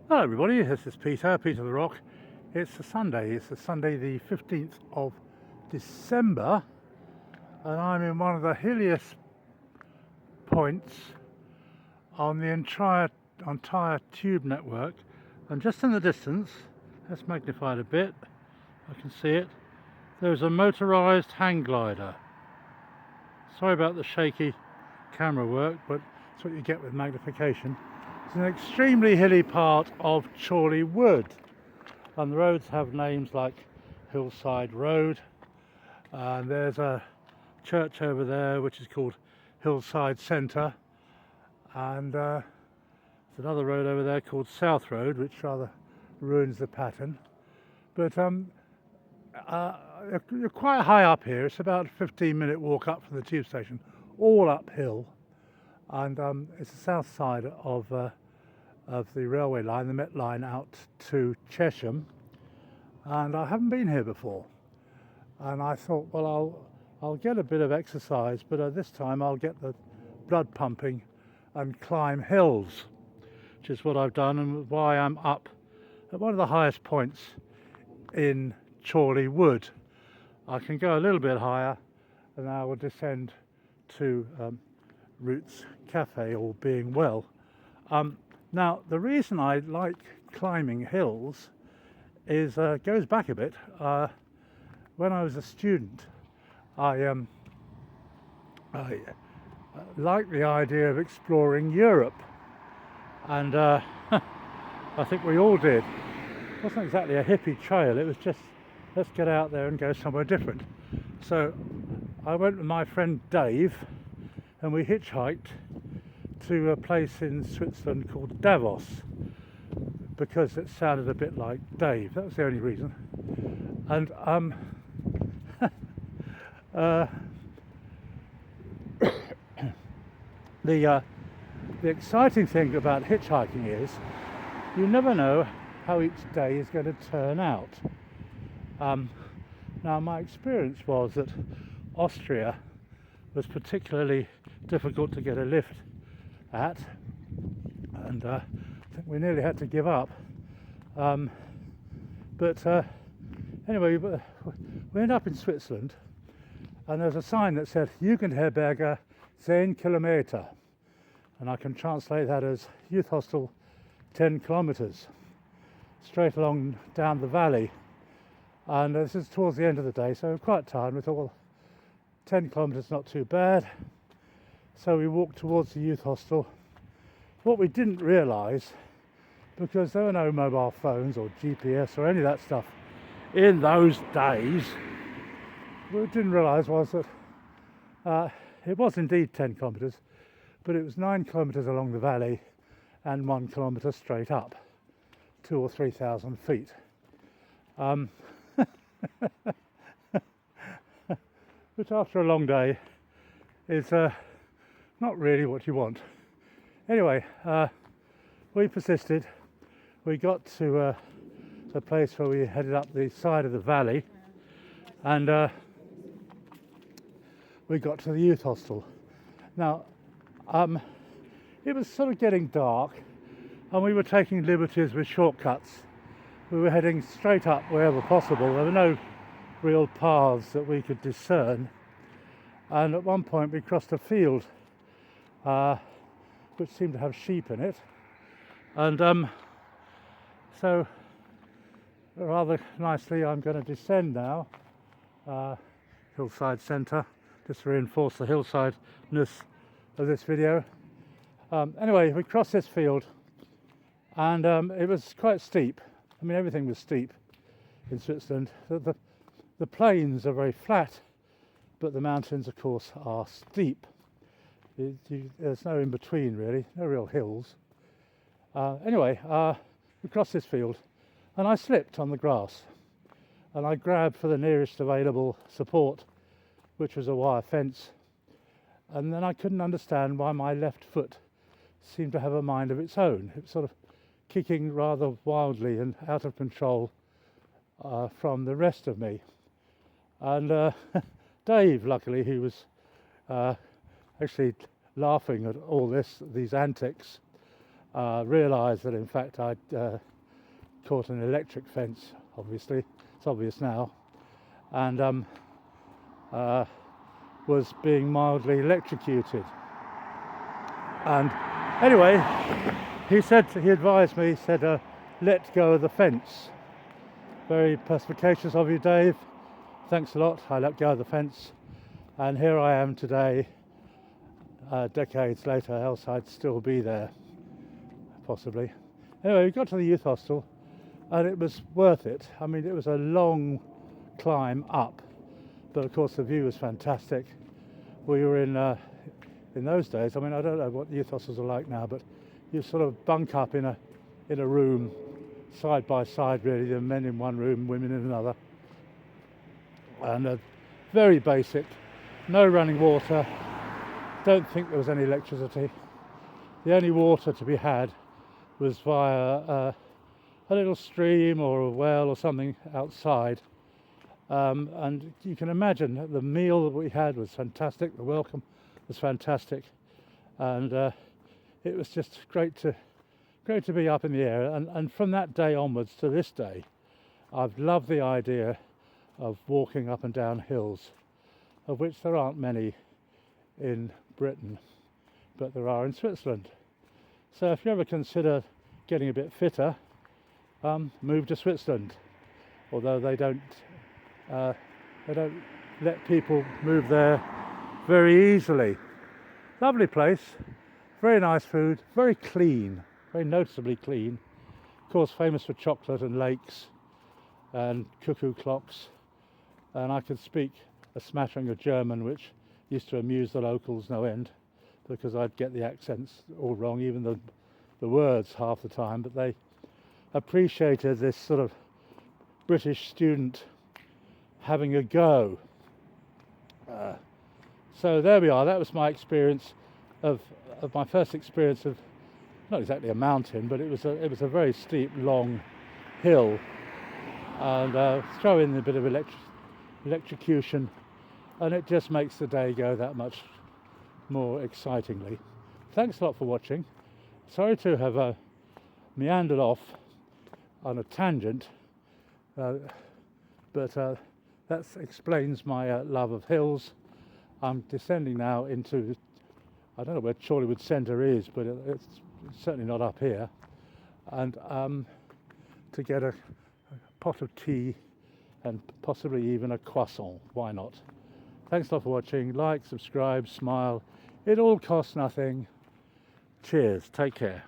Hello everybody, this is Peter the Rock. It's the Sunday the 15th of December, and I'm in one of the hilliest points on the entire tube network. And just in the distance, let's magnify it a bit, I can see it, there's a motorised hang glider. Sorry about the shaky camera work, but that's what you get with magnification. It's an extremely hilly part of Chorleywood, and the roads have names like Hillside Road, and there's a church over there which is called Hillside Centre, and there's another road over there called South Road, which rather ruins the pattern. But you're quite high up here. It's about a 15-minute walk up from the tube station, all uphill, and it's the south side of the railway line, the Met line out to Chesham, and I haven't been here before. And I thought, well, I'll get a bit of exercise, but this time I'll get the blood pumping and climb hills, which is what I've done and why I'm up at one of the highest points in Chorleywood. I can go a little bit higher, and I will descend to Roots Cafe, all being well. Now, the reason I like climbing hills is goes back a bit. When I was a student, I liked the idea of exploring Europe, and I think we all did. It wasn't exactly a hippie trail, it was just let's get out there and go somewhere different. So I went with my friend Dave, and we hitchhiked to a place in Switzerland called Davos, because it sounded a bit like Dave. That was the only reason. And the exciting thing about hitchhiking is you never know how each day is going to turn out. Now, my experience was that Austria was particularly difficult to get a lift at, and I think we nearly had to give up. Anyway, we ended up in Switzerland, and there's a sign that said Jugendherberge 10 Kilometer, and I can translate that as youth hostel 10 kilometers, straight along down the valley. And this is towards the end of the day, so we're quite tired. We thought, well, 10 kilometers not too bad. So we walked towards the youth hostel. What we didn't realise, because there were no mobile phones or GPS or any of that stuff in those days, what we didn't realise was that it was indeed 10 kilometres, but it was 9 kilometres along the valley and 1 kilometre straight up, 2,000 or 3,000 feet. Which after a long day is not really what you want. Anyway, we persisted. We got to the place where we headed up the side of the valley, and we got to the youth hostel. Now, it was sort of getting dark, and we were taking liberties with shortcuts. We were heading straight up wherever possible. There were no real paths that we could discern, and at one point we crossed a field which seemed to have sheep in it, and so rather nicely I'm going to descend now, Hillside Centre, just to reinforce the hillside-ness of this video. Anyway, we crossed this field, and it was quite steep. I mean, everything was steep in Switzerland. The plains are very flat, but the mountains, of course, are steep. There's no in between, really, no real hills. Anyway, we crossed this field, and I slipped on the grass, and I grabbed for the nearest available support, which was a wire fence, and then I couldn't understand why my left foot seemed to have a mind of its own. It was sort of kicking rather wildly and out of control from the rest of me. And Dave, luckily, he was actually laughing at all these antics, realised that in fact I'd caught an electric fence. Obviously, it's obvious now, and was being mildly electrocuted. And anyway, he advised me, he said, let go of the fence. Very perspicacious of you, Dave. Thanks a lot. I let go of the fence, and here I am today, decades later, else I'd still be there, possibly. Anyway, we got to the youth hostel, and it was worth it. I mean, it was a long climb up, but of course the view was fantastic. We were in those days, I mean, I don't know what youth hostels are like now, but you sort of bunk up in a room, side by side really, the men in one room, women in another, and very basic, no running water, don't think there was any electricity. The only water to be had was via a little stream or a well or something outside, and you can imagine that the meal that we had was fantastic, the welcome was fantastic, and it was just great to be up in the air. And from that day onwards to this day, I've loved the idea of walking up and down hills, of which there aren't many in Britain, but there are in Switzerland. So if you ever consider getting a bit fitter, move to Switzerland, although they don't let people move there very easily. Lovely place, very nice food, very clean, very noticeably clean. Of course, famous for chocolate and lakes and cuckoo clocks. And I could speak a smattering of German, which used to amuse the locals no end, because I'd get the accents all wrong, even the words half the time, but they appreciated this sort of British student having a go. So there we are. That was my experience of my first experience of not exactly a mountain, but it was a very steep, long hill, and throw in a bit of electrocution, and it just makes the day go that much more excitingly. Thanks a lot for watching. Sorry to have meandered off on a tangent, but that explains my love of hills. I'm descending now into, I don't know where Chorleywood Centre is, but it's certainly not up here, and to get a pot of tea and possibly even a croissant. Why not? Thanks a lot for watching. Like, subscribe, smile. It all costs nothing. Cheers. Take care.